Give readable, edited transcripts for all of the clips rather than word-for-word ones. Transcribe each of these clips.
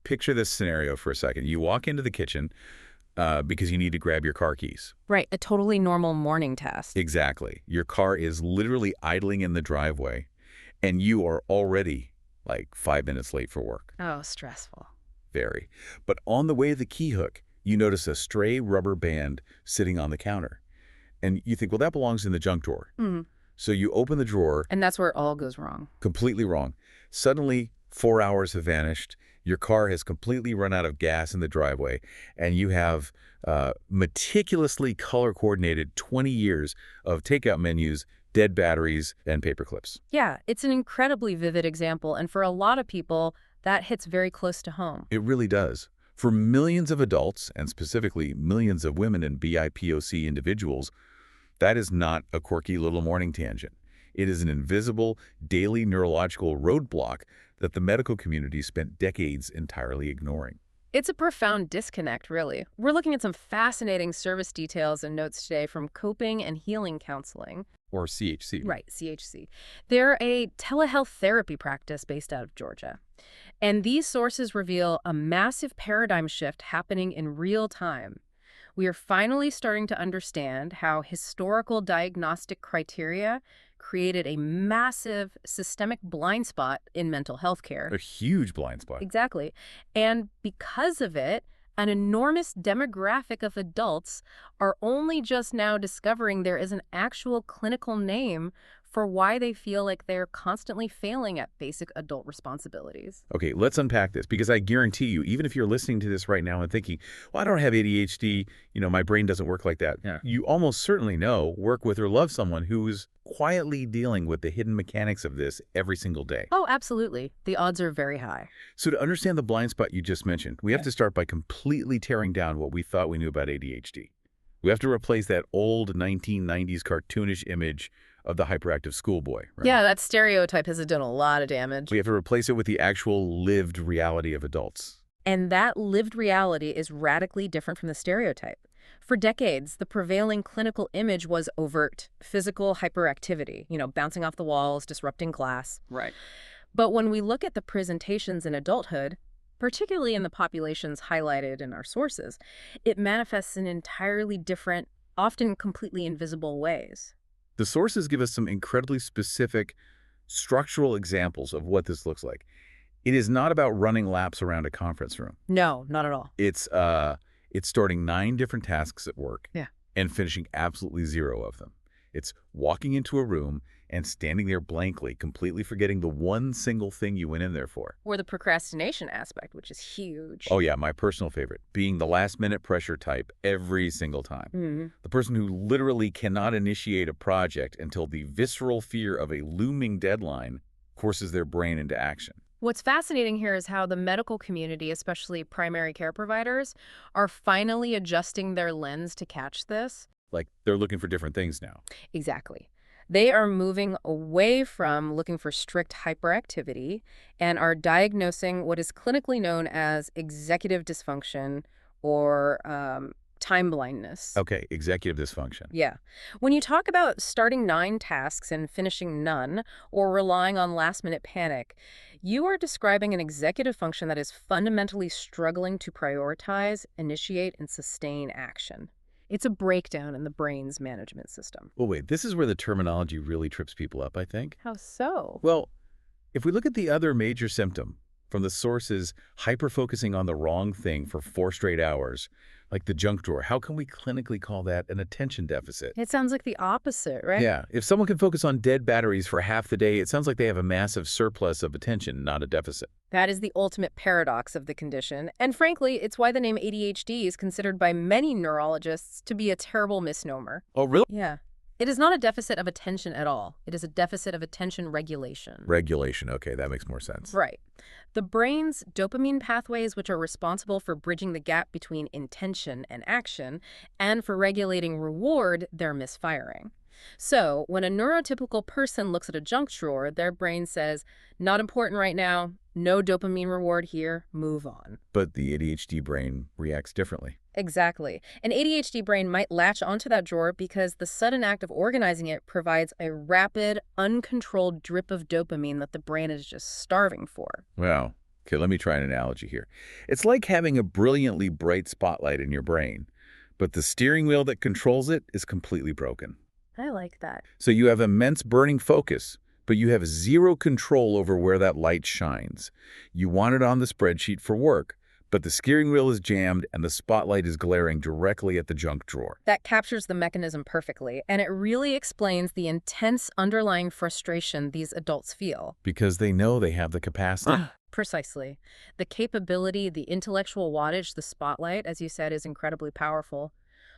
picture this scenario for a second. You walk into the kitchen because you need to grab your car keys. Right, a totally normal morning task. Exactly. Your car is literally idling in the driveway, and you are already like 5 minutes late for work. Oh, stressful. Very. But on the way to the key hook, you notice a stray rubber band sitting on the counter. And you think, well, that belongs in the junk drawer. Mm-hmm. So you open the drawer. And that's where it all goes wrong. Completely wrong. Suddenly, 4 hours have vanished. Your car has completely run out of gas in the driveway, and you have meticulously color-coordinated 20 years of takeout menus, dead batteries, and paper clips. Yeah, it's an incredibly vivid example, and for a lot of people, that hits very close to home. It really does. For millions of adults, and specifically millions of women and BIPOC individuals, that is not a quirky little morning tangent. It is an invisible, daily neurological roadblock that the medical community spent decades entirely ignoring. It's a profound disconnect, really. We're looking at some fascinating service details and notes today from Coping and Healing Counseling. Or CHC. Right, CHC. They're a telehealth therapy practice based out of Georgia. And these sources reveal a massive paradigm shift happening in real time. We are finally starting to understand how historical diagnostic criteria created a massive systemic blind spot in mental health care. A huge blind spot. Exactly. And because of it, an enormous demographic of adults are only just now discovering there is an actual clinical name for why they feel like they're constantly failing at basic adult responsibilities. Okay, let's unpack this, because I guarantee you, even if you're listening to this right now and thinking, well, I don't have ADHD, my brain doesn't work like that. Yeah. You almost certainly work with or love someone who's quietly dealing with the hidden mechanics of this every single day. Oh, absolutely. The odds are very high. So to understand the blind spot you just mentioned, we have to start by completely tearing down what we thought we knew about ADHD. We have to replace that old 1990s cartoonish image of the hyperactive schoolboy. Right? Yeah, that stereotype has done a lot of damage. We have to replace it with the actual lived reality of adults. And that lived reality is radically different from the stereotype. For decades, the prevailing clinical image was overt, physical hyperactivity, bouncing off the walls, disrupting class. Right. But when we look at the presentations in adulthood, particularly in the populations highlighted in our sources, it manifests in entirely different, often completely invisible ways. The sources give us some incredibly specific structural examples of what this looks like. It is not about running laps around a conference room. No, not at all. It's starting 9 different tasks at work and finishing absolutely 0 of them. It's walking into a room and standing there blankly, completely forgetting the one single thing you went in there for. Or the procrastination aspect, which is huge. Oh yeah, my personal favorite, being the last-minute pressure type every single time. Mm-hmm. The person who literally cannot initiate a project until the visceral fear of a looming deadline forces their brain into action. What's fascinating here is how the medical community, especially primary care providers, are finally adjusting their lens to catch this. Like, they're looking for different things now. Exactly. They are moving away from looking for strict hyperactivity and are diagnosing what is clinically known as executive dysfunction or time blindness. Okay, executive dysfunction. Yeah. When you talk about starting 9 tasks and finishing none, or relying on last-minute panic, you are describing an executive function that is fundamentally struggling to prioritize, initiate, and sustain action. It's a breakdown in the brain's management system. Well, wait, this is where the terminology really trips people up, I think. How so? Well, if we look at the other major symptom from the sources hyper-focusing on the wrong thing for 4 straight hours, like the junk drawer, how can we clinically call that an attention deficit? It sounds like the opposite, right? Yeah. If someone can focus on dead batteries for half the day, it sounds like they have a massive surplus of attention, not a deficit. That is the ultimate paradox of the condition. And frankly, it's why the name ADHD is considered by many neurologists to be a terrible misnomer. Oh, really? Yeah. It is not a deficit of attention at all. It is a deficit of attention regulation. Regulation. Okay, that makes more sense. Right. The brain's dopamine pathways, which are responsible for bridging the gap between intention and action, and for regulating reward, they're misfiring. So when a neurotypical person looks at a junk drawer, their brain says, not important right now, no dopamine reward here, move on. But the ADHD brain reacts differently. Exactly. An ADHD brain might latch onto that drawer because the sudden act of organizing it provides a rapid, uncontrolled drip of dopamine that the brain is just starving for. Wow. Okay, let me try an analogy here. It's like having a brilliantly bright spotlight in your brain, but the steering wheel that controls it is completely broken. I like that. So you have immense burning focus, but you have zero control over where that light shines. You want it on the spreadsheet for work, but the steering wheel is jammed and the spotlight is glaring directly at the junk drawer. That captures the mechanism perfectly, and it really explains the intense underlying frustration these adults feel. Because they know they have the capacity. Precisely. The capability, the intellectual wattage, the spotlight, as you said, is incredibly powerful.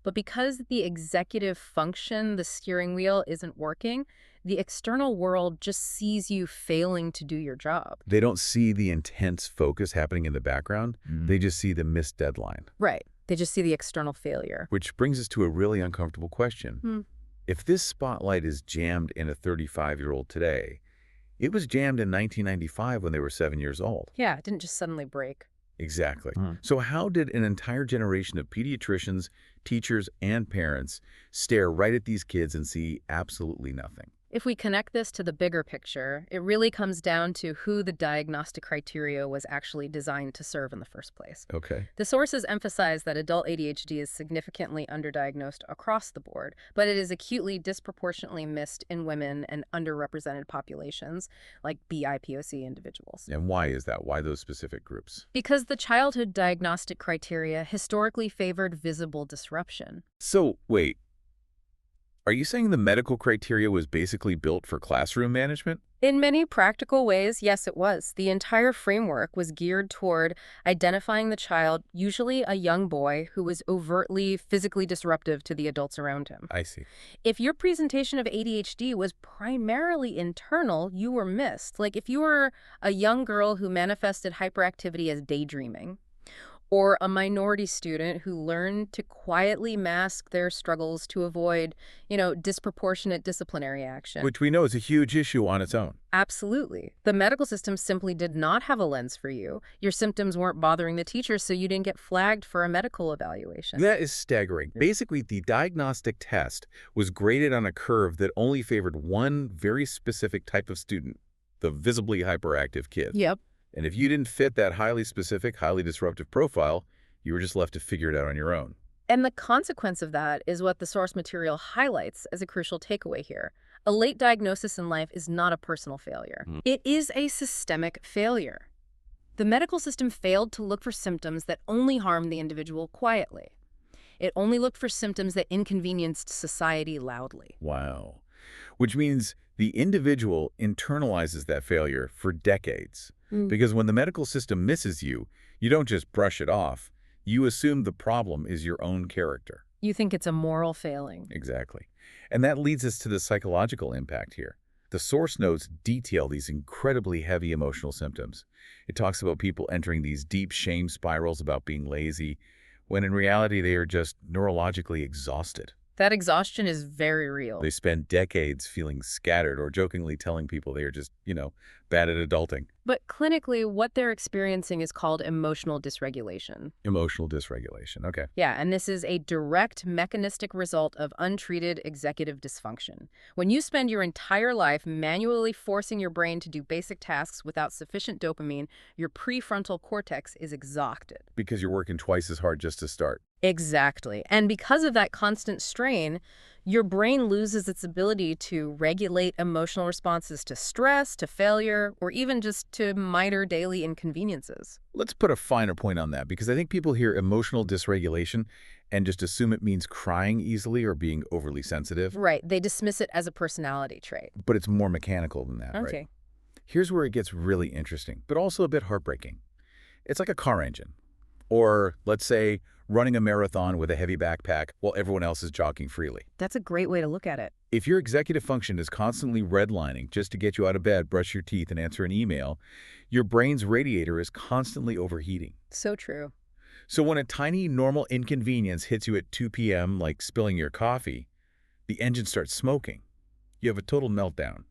But because the executive function, the steering wheel, isn't working, the external world just sees you failing to do your job. They don't see the intense focus happening in the background. They just see the missed deadline. Right. They just see the external failure. Which brings us to a really uncomfortable question. If this spotlight is jammed in a 35-year-old today, it was jammed in 1995 when they were 7 years old. Yeah, it didn't just suddenly break. Exactly. So how did an entire generation of pediatricians, teachers, and parents stare right at these kids and see absolutely nothing? If we connect this to the bigger picture, it really comes down to who the diagnostic criteria was actually designed to serve in the first place. Okay. The sources emphasize that adult ADHD is significantly underdiagnosed across the board, but it is acutely disproportionately missed in women and underrepresented populations, like BIPOC individuals. And why is that? Why those specific groups? Because the childhood diagnostic criteria historically favored visible disruption. So, wait. Are you saying the medical criteria was basically built for classroom management? In many practical ways, yes, it was. The entire framework was geared toward identifying the child, usually a young boy, who was overtly physically disruptive to the adults around him. I see. If your presentation of ADHD was primarily internal, you were missed. Like if you were a young girl who manifested hyperactivity as daydreaming, or a minority student who learned to quietly mask their struggles to avoid, disproportionate disciplinary action. Which we know is a huge issue on its own. Absolutely. The medical system simply did not have a lens for you. Your symptoms weren't bothering the teacher, so you didn't get flagged for a medical evaluation. That is staggering. Basically, the diagnostic test was graded on a curve that only favored one very specific type of student, the visibly hyperactive kid. Yep. And if you didn't fit that highly specific, highly disruptive profile, you were just left to figure it out on your own. And the consequence of that is what the source material highlights as a crucial takeaway here. A late diagnosis in life is not a personal failure. It is a systemic failure. The medical system failed to look for symptoms that only harmed the individual quietly. It only looked for symptoms that inconvenienced society loudly. Wow. Which means the individual internalizes that failure for decades. Because when the medical system misses you, you don't just brush it off. You assume the problem is your own character. You think it's a moral failing. Exactly. And that leads us to the psychological impact here. The source notes detail these incredibly heavy emotional symptoms. It talks about people entering these deep shame spirals about being lazy, when in reality they are just neurologically exhausted. That exhaustion is very real. They spend decades feeling scattered or jokingly telling people they are just, bad at adulting. But clinically, what they're experiencing is called emotional dysregulation. Emotional dysregulation, okay. Yeah, and this is a direct mechanistic result of untreated executive dysfunction. When you spend your entire life manually forcing your brain to do basic tasks without sufficient dopamine, your prefrontal cortex is exhausted. Because you're working twice as hard just to start. Exactly. And because of that constant strain, your brain loses its ability to regulate emotional responses to stress, to failure, or even just to minor daily inconveniences. Let's put a finer point on that, because I think people hear emotional dysregulation and just assume it means crying easily or being overly sensitive. Right. They dismiss it as a personality trait. But it's more mechanical than that, Okay. right? Here's where it gets really interesting, but also a bit heartbreaking. It's like a car engine. Or, let's say, running a marathon with a heavy backpack while everyone else is jogging freely. That's a great way to look at it. If your executive function is constantly redlining just to get you out of bed, brush your teeth, and answer an email, your brain's radiator is constantly overheating. So true. So when a tiny normal inconvenience hits you at 2 p.m., like spilling your coffee, the engine starts smoking. You have a total meltdown.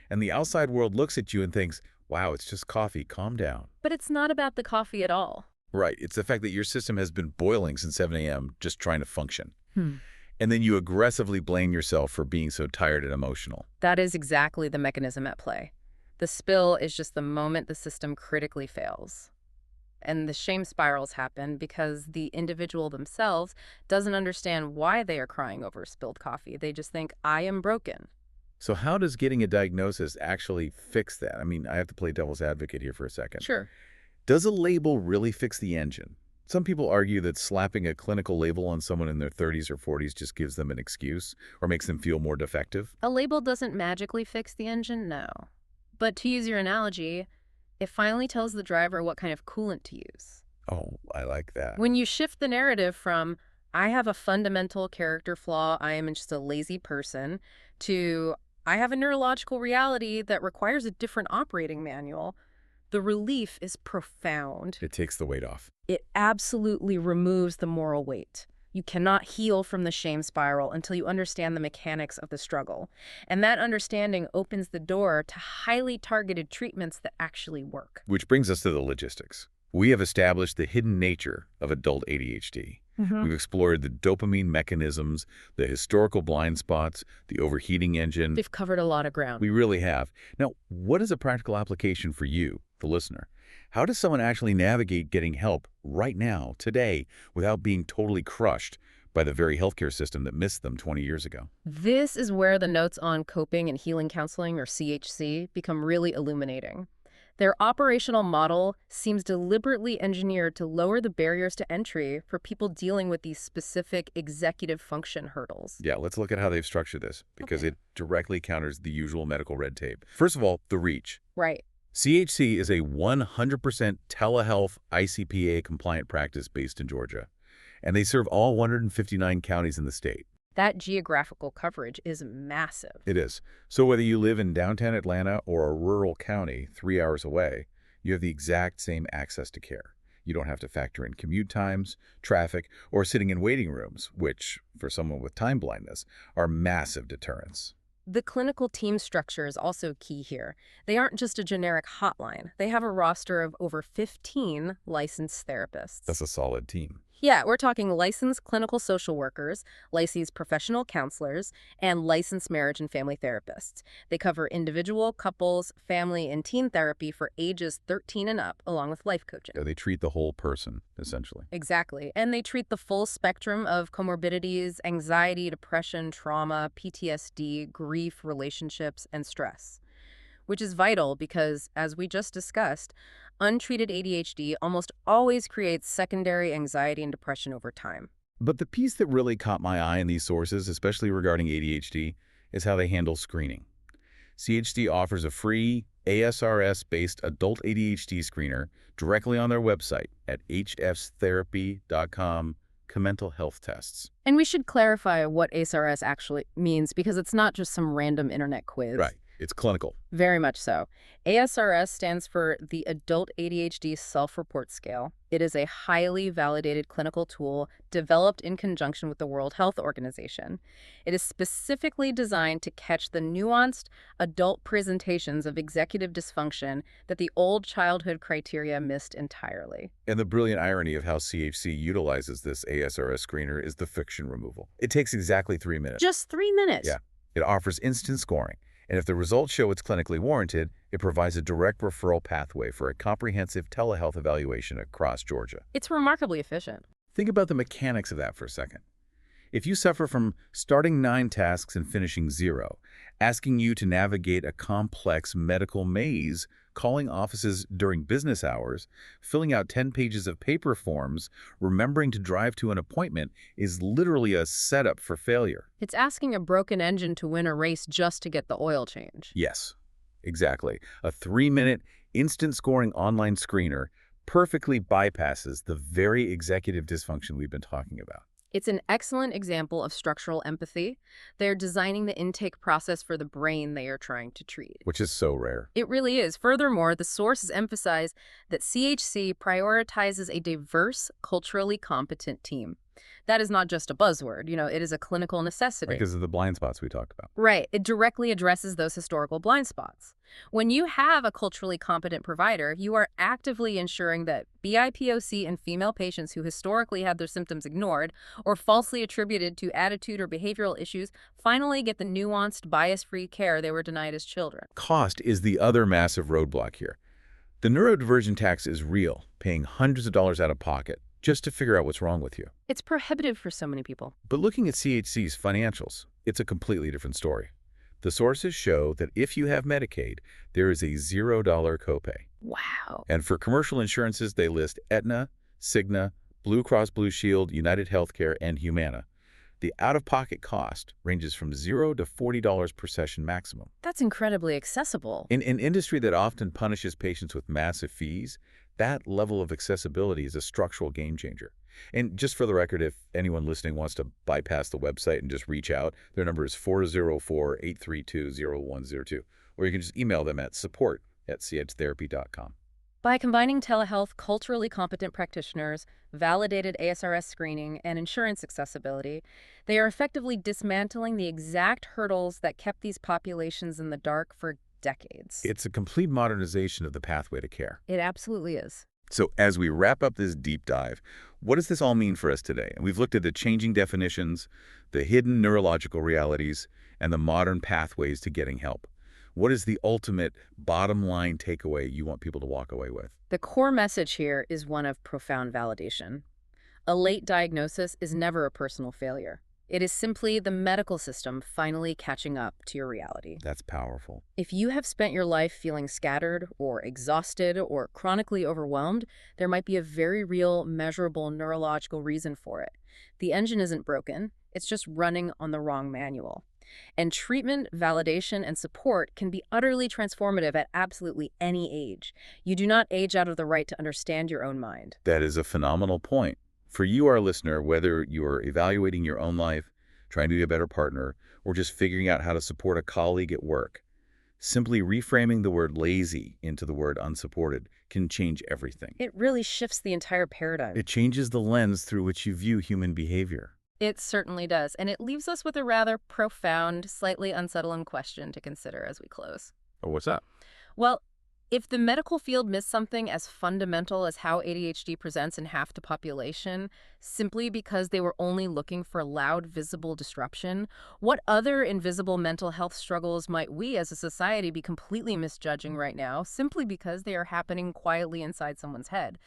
And the outside world looks at you and thinks, wow, it's just coffee, calm down. But it's not about the coffee at all. Right. It's the fact that your system has been boiling since 7 a.m. just trying to function. And then you aggressively blame yourself for being so tired and emotional. That is exactly the mechanism at play. The spill is just the moment the system critically fails. And the shame spirals happen because the individual themselves doesn't understand why they are crying over spilled coffee. They just think, I am broken. So how does getting a diagnosis actually fix that? I mean, I have to play devil's advocate here for a second. Sure. Does a label really fix the engine? Some people argue that slapping a clinical label on someone in their 30s or 40s just gives them an excuse or makes them feel more defective. A label doesn't magically fix the engine, no. But to use your analogy, it finally tells the driver what kind of coolant to use. Oh, I like that. When you shift the narrative from, I have a fundamental character flaw, I am just a lazy person, to, I have a neurological reality that requires a different operating manual, the relief is profound. It takes the weight off. It absolutely removes the moral weight. You cannot heal from the shame spiral until you understand the mechanics of the struggle. And that understanding opens the door to highly targeted treatments that actually work. Which brings us to the logistics. We have established the hidden nature of adult ADHD. We've explored the dopamine mechanisms, the historical blind spots, the overheating engine. We've covered a lot of ground. We really have. Now, what is a practical application for you, the listener? How does someone actually navigate getting help right now, today, without being totally crushed by the very healthcare system that missed them 20 years ago? This is where the notes on coping and healing counseling, or CHC, become really illuminating. Their operational model seems deliberately engineered to lower the barriers to entry for people dealing with these specific executive function hurdles. Yeah, let's look at how they've structured this, because Okay. it directly counters the usual medical red tape. First of all, the reach. Right. CHC is a 100% telehealth ICPA-compliant practice based in Georgia, and they serve all 159 counties in the state. That geographical coverage is massive. It is. So whether you live in downtown Atlanta or a rural county 3 hours away, you have the exact same access to care. You don't have to factor in commute times, traffic, or sitting in waiting rooms, which, for someone with time blindness, are massive deterrents. The clinical team structure is also key here. They aren't just a generic hotline. They have a roster of over 15 licensed therapists. That's a solid team. Yeah, we're talking licensed clinical social workers, licensed professional counselors, and licensed marriage and family therapists. They cover individual, couples, family, and teen therapy for ages 13 and up, along with life coaching. They treat the whole person, essentially. Exactly. And they treat the full spectrum of comorbidities, anxiety, depression, trauma, PTSD, grief, relationships, and stress. Which is vital because, as we just discussed, untreated ADHD almost always creates secondary anxiety and depression over time. But the piece that really caught my eye in these sources, especially regarding ADHD, is how they handle screening. CHD offers a free ASRS-based adult ADHD screener directly on their website at hfstherapy.com, mental health tests. And we should clarify what ASRS actually means because it's not just some random internet quiz. Right. It's clinical. Very much so. ASRS stands for the Adult ADHD Self-Report Scale. It is a highly validated clinical tool developed in conjunction with the World Health Organization. It is specifically designed to catch the nuanced adult presentations of executive dysfunction that the old childhood criteria missed entirely. And the brilliant irony of how CHC utilizes this ASRS screener is the friction removal. It takes exactly 3 minutes. Just 3 minutes. Yeah. It offers instant scoring. And if the results show it's clinically warranted, it provides a direct referral pathway for a comprehensive telehealth evaluation across Georgia. It's remarkably efficient. Think about the mechanics of that for a second. If you suffer from starting 9 tasks and finishing 0, asking you to navigate a complex medical maze, calling offices during business hours, filling out 10 pages of paper forms, remembering to drive to an appointment is literally a setup for failure. It's asking a broken engine to win a race just to get the oil change. Yes, exactly. A 3-minute instant scoring online screener perfectly bypasses the very executive dysfunction we've been talking about. It's an excellent example of structural empathy. They're designing the intake process for the brain they are trying to treat. Which is so rare. It really is. Furthermore, the sources emphasize that CHC prioritizes a diverse, culturally competent team. That is not just a buzzword. It is a clinical necessity. Because of the blind spots we talked about. Right. It directly addresses those historical blind spots. When you have a culturally competent provider, you are actively ensuring that BIPOC and female patients who historically had their symptoms ignored or falsely attributed to attitude or behavioral issues finally get the nuanced, bias-free care they were denied as children. Cost is the other massive roadblock here. The neurodivergent tax is real, paying hundreds of dollars out of pocket just to figure out what's wrong with you. It's prohibitive for so many people. But looking at CHC's financials, it's a completely different story. The sources show that if you have Medicaid, there is a $0 copay. Wow. And for commercial insurances, they list Aetna, Cigna, Blue Cross Blue Shield, United Healthcare, and Humana. The out-of-pocket cost ranges from $0 to $40 per session maximum. That's incredibly accessible. In an industry that often punishes patients with massive fees, that level of accessibility is a structural game changer. And just for the record, if anyone listening wants to bypass the website and just reach out, their number is 404-832-0102. Or you can just email them at support@chtherapy.com. By combining telehealth, culturally competent practitioners, validated ASRS screening, and insurance accessibility, they are effectively dismantling the exact hurdles that kept these populations in the dark for decades. It's a complete modernization of the pathway to care. It absolutely is. So as we wrap up this deep dive, what does this all mean for us today? And we've looked at the changing definitions, the hidden neurological realities, and the modern pathways to getting help. What is the ultimate bottom line takeaway you want people to walk away with? The core message here is one of profound validation. A late diagnosis is never a personal failure. It is simply the medical system finally catching up to your reality. That's powerful. If you have spent your life feeling scattered or exhausted or chronically overwhelmed, there might be a very real, measurable neurological reason for it. The engine isn't broken, it's just running on the wrong manual. And treatment, validation, and support can be utterly transformative at absolutely any age. You do not age out of the right to understand your own mind. That is a phenomenal point. For you, our listener, whether you are evaluating your own life, trying to be a better partner, or just figuring out how to support a colleague at work, simply reframing the word lazy into the word unsupported can change everything. It really shifts the entire paradigm. It changes the lens through which you view human behavior. It certainly does, and it leaves us with a rather profound, slightly unsettling question to consider as we close. Oh, what's that? Well, if the medical field missed something as fundamental as how ADHD presents in half the population, simply because they were only looking for loud, visible disruption, what other invisible mental health struggles might we as a society be completely misjudging right now, simply because they are happening quietly inside someone's head?